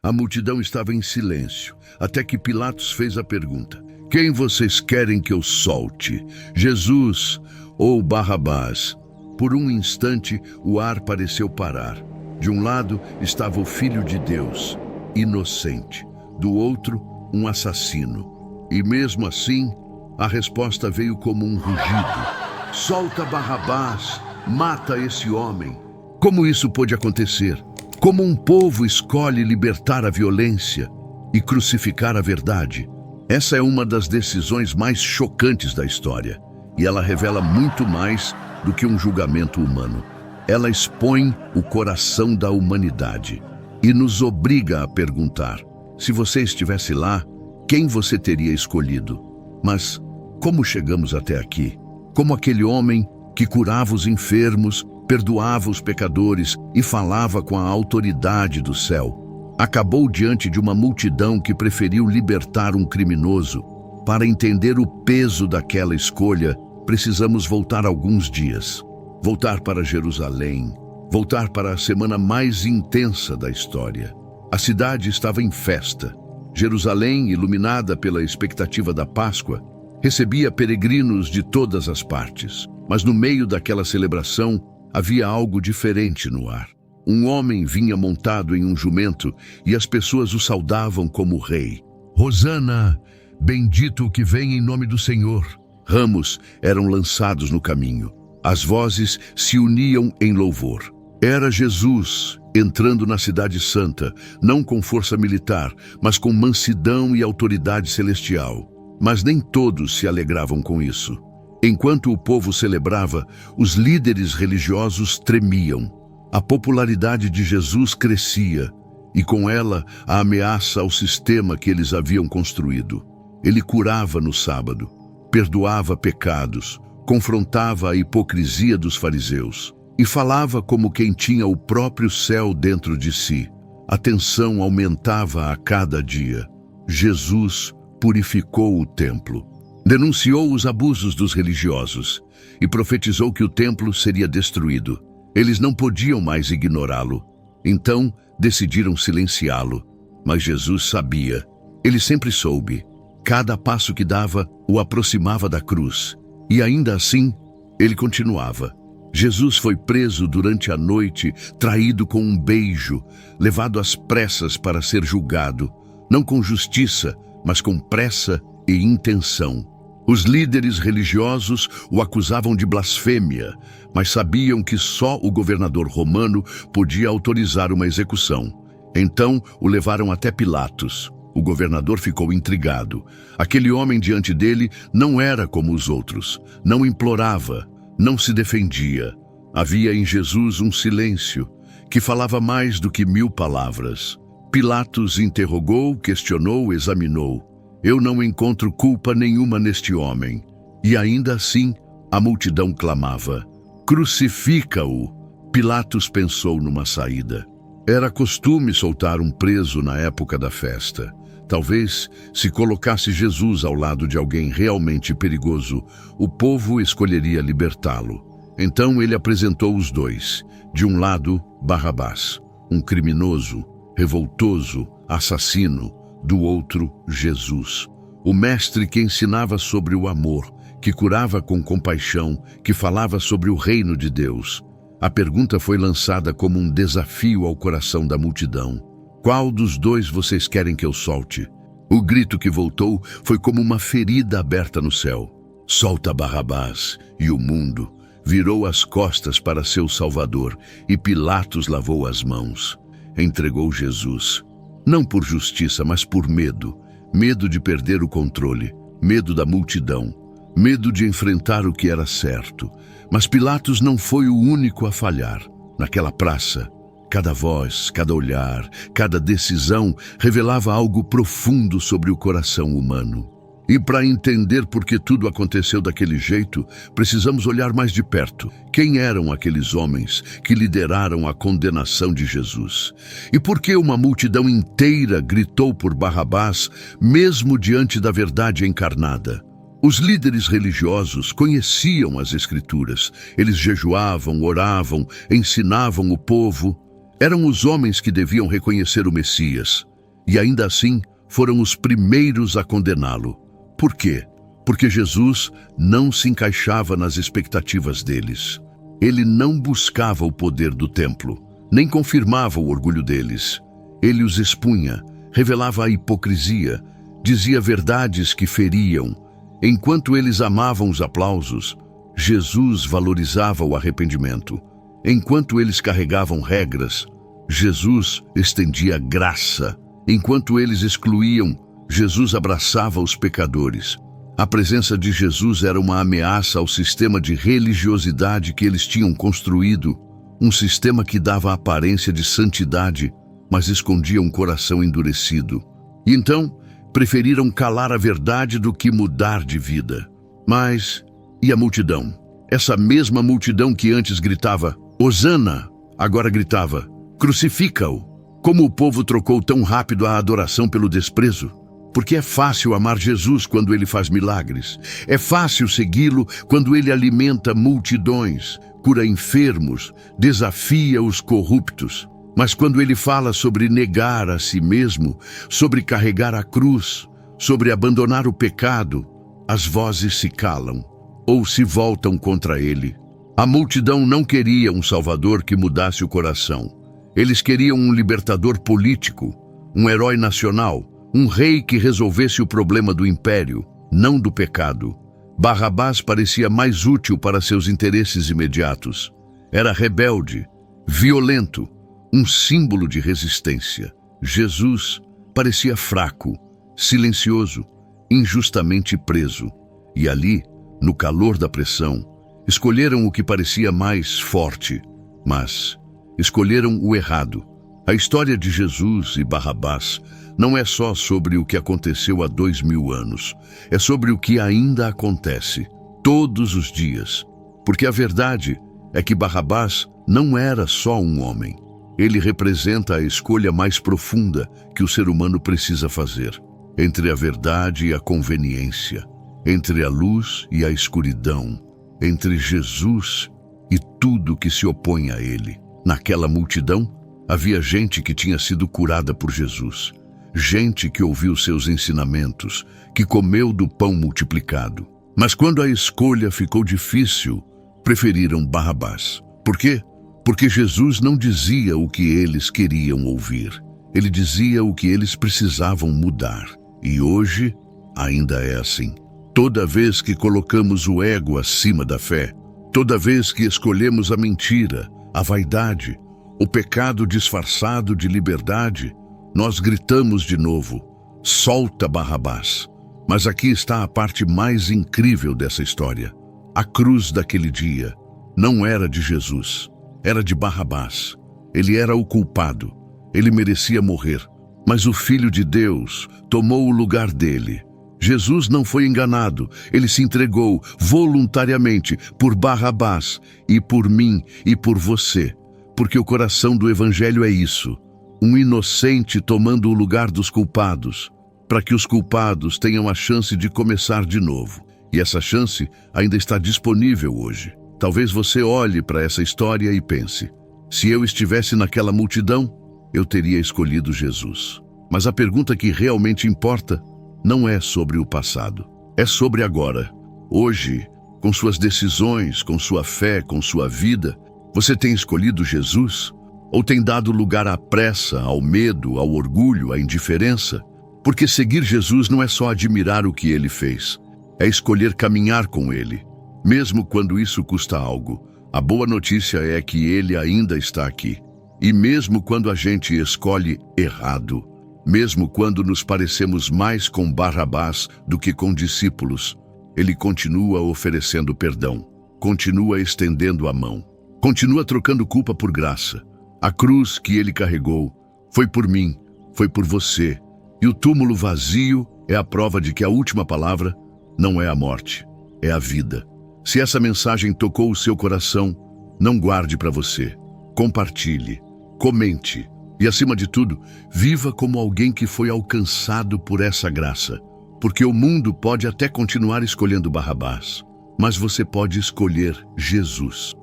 A multidão estava em silêncio, até que Pilatos fez a pergunta: quem vocês querem que eu solte? Jesus ou Barrabás? Por um instante, o ar pareceu parar. De um lado estava o Filho de Deus, inocente. Do outro, um assassino. E mesmo assim, a resposta veio como um rugido: solta Barrabás, mata esse homem. Como isso pôde acontecer? Como um povo escolhe libertar a violência e crucificar a verdade? Essa é uma das decisões mais chocantes da história, e ela revela muito mais do que um julgamento humano. Ela expõe o coração da humanidade e nos obriga a perguntar: se você estivesse lá, quem você teria escolhido? Mas como chegamos até aqui? Como aquele homem que curava os enfermos, perdoava os pecadores e falava com a autoridade do céu, acabou diante de uma multidão que preferiu libertar um criminoso. Para entender o peso daquela escolha, precisamos voltar alguns dias. Voltar para Jerusalém, voltar para a semana mais intensa da história. A cidade estava em festa. Jerusalém, iluminada pela expectativa da Páscoa, recebia peregrinos de todas as partes. Mas no meio daquela celebração, havia algo diferente no ar. Um homem vinha montado em um jumento e as pessoas o saudavam como rei. Hosana, bendito o que vem em nome do Senhor. Ramos eram lançados no caminho. As vozes se uniam em louvor. Era Jesus entrando na Cidade Santa, não com força militar, mas com mansidão e autoridade celestial. Mas nem todos se alegravam com isso. Enquanto o povo celebrava, os líderes religiosos tremiam. A popularidade de Jesus crescia, e com ela a ameaça ao sistema que eles haviam construído. Ele curava no sábado, perdoava pecados, confrontava a hipocrisia dos fariseus e falava como quem tinha o próprio céu dentro de si. A tensão aumentava a cada dia. Jesus purificou o templo. Denunciou os abusos dos religiosos e profetizou que o templo seria destruído. Eles não podiam mais ignorá-lo. Então, decidiram silenciá-lo. Mas Jesus sabia. Ele sempre soube. Cada passo que dava o aproximava da cruz. E ainda assim, ele continuava. Jesus foi preso durante a noite, traído com um beijo, levado às pressas para ser julgado. Não com justiça, mas com pressa e intenção. Os líderes religiosos o acusavam de blasfêmia, mas sabiam que só o governador romano podia autorizar uma execução. Então o levaram até Pilatos. O governador ficou intrigado. Aquele homem diante dele não era como os outros. Não implorava, não se defendia. Havia em Jesus um silêncio que falava mais do que 1000 palavras. Pilatos interrogou, questionou, examinou. Eu não encontro culpa nenhuma neste homem. E ainda assim, a multidão clamava: crucifica-o! Pilatos pensou numa saída. Era costume soltar um preso na época da festa. Talvez, se colocasse Jesus ao lado de alguém realmente perigoso, o povo escolheria libertá-lo. Então ele apresentou os dois. De um lado, Barrabás, um criminoso, revoltoso, assassino. Do outro, Jesus, o mestre que ensinava sobre o amor, que curava com compaixão, que falava sobre o reino de Deus. A pergunta foi lançada como um desafio ao coração da multidão. Qual dos dois vocês querem que eu solte? O grito que voltou foi como uma ferida aberta no céu. Solta Barrabás, e o mundo virou as costas para seu Salvador, e Pilatos lavou as mãos. Entregou Jesus. Não por justiça, mas por medo. Medo de perder o controle, medo da multidão, medo de enfrentar o que era certo. Mas Pilatos não foi o único a falhar. Naquela praça, cada voz, cada olhar, cada decisão revelava algo profundo sobre o coração humano. E para entender por que tudo aconteceu daquele jeito, precisamos olhar mais de perto. Quem eram aqueles homens que lideraram a condenação de Jesus? E por que uma multidão inteira gritou por Barrabás, mesmo diante da verdade encarnada? Os líderes religiosos conheciam as Escrituras. Eles jejuavam, oravam, ensinavam o povo. Eram os homens que deviam reconhecer o Messias. e ainda assim foram os primeiros a condená-lo. Por quê? Porque Jesus não se encaixava nas expectativas deles. Ele não buscava o poder do templo, nem confirmava o orgulho deles. Ele os expunha, revelava a hipocrisia, dizia verdades que feriam. Enquanto eles amavam os aplausos, Jesus valorizava o arrependimento. Enquanto eles carregavam regras, Jesus estendia graça. Enquanto eles excluíam, Jesus abraçava os pecadores. A presença de Jesus era uma ameaça ao sistema de religiosidade que eles tinham construído, um sistema que dava a aparência de santidade, mas escondia um coração endurecido. E então, preferiram calar a verdade do que mudar de vida. Mas, e a multidão? Essa mesma multidão que antes gritava, Hosana, agora gritava, crucifica-o. Como o povo trocou tão rápido a adoração pelo desprezo? Porque é fácil amar Jesus quando ele faz milagres. É fácil segui-lo quando ele alimenta multidões, cura enfermos, desafia os corruptos. Mas quando ele fala sobre negar a si mesmo, sobre carregar a cruz, sobre abandonar o pecado, as vozes se calam ou se voltam contra ele. A multidão não queria um Salvador que mudasse o coração. Eles queriam um libertador político, um herói nacional, um rei que resolvesse o problema do império, não do pecado. Barrabás parecia mais útil para seus interesses imediatos. Era rebelde, violento, um símbolo de resistência. Jesus parecia fraco, silencioso, injustamente preso. E ali, no calor da pressão, escolheram o que parecia mais forte, mas escolheram o errado. A história de Jesus e Barrabás não é só sobre o que aconteceu há 2000 anos. É sobre o que ainda acontece, todos os dias. Porque a verdade é que Barrabás não era só um homem. Ele representa a escolha mais profunda que o ser humano precisa fazer. Entre a verdade e a conveniência. Entre a luz e a escuridão. Entre Jesus e tudo que se opõe a ele. Naquela multidão, havia gente que tinha sido curada por Jesus. Gente que ouviu seus ensinamentos, que comeu do pão multiplicado. Mas quando a escolha ficou difícil, preferiram Barrabás. Por quê? Porque Jesus não dizia o que eles queriam ouvir. Ele dizia o que eles precisavam mudar. E hoje, ainda é assim. Toda vez que colocamos o ego acima da fé, toda vez que escolhemos a mentira, a vaidade, o pecado disfarçado de liberdade, nós gritamos de novo, solta Barrabás. Mas aqui está a parte mais incrível dessa história. A cruz daquele dia não era de Jesus, era de Barrabás. Ele era o culpado, ele merecia morrer. Mas o Filho de Deus tomou o lugar dele. Jesus não foi enganado, ele se entregou voluntariamente por Barrabás e por mim e por você. Porque o coração do Evangelho é isso. Um inocente tomando o lugar dos culpados, para que os culpados tenham a chance de começar de novo. E essa chance ainda está disponível hoje. Talvez você olhe para essa história e pense, se eu estivesse naquela multidão, eu teria escolhido Jesus. Mas a pergunta que realmente importa não é sobre o passado, é sobre agora. Hoje, com suas decisões, com sua fé, com sua vida, você tem escolhido Jesus? Ou tem dado lugar à pressa, ao medo, ao orgulho, à indiferença? Porque seguir Jesus não é só admirar o que ele fez, é escolher caminhar com ele, mesmo quando isso custa algo. A boa notícia é que ele ainda está aqui. E mesmo quando a gente escolhe errado, mesmo quando nos parecemos mais com Barrabás do que com discípulos, ele continua oferecendo perdão, continua estendendo a mão, continua trocando culpa por graça. A cruz que ele carregou foi por mim, foi por você. E o túmulo vazio é a prova de que a última palavra não é a morte, é a vida. Se essa mensagem tocou o seu coração, não guarde para você. Compartilhe, comente e, acima de tudo, viva como alguém que foi alcançado por essa graça. Porque o mundo pode até continuar escolhendo Barrabás, mas você pode escolher Jesus.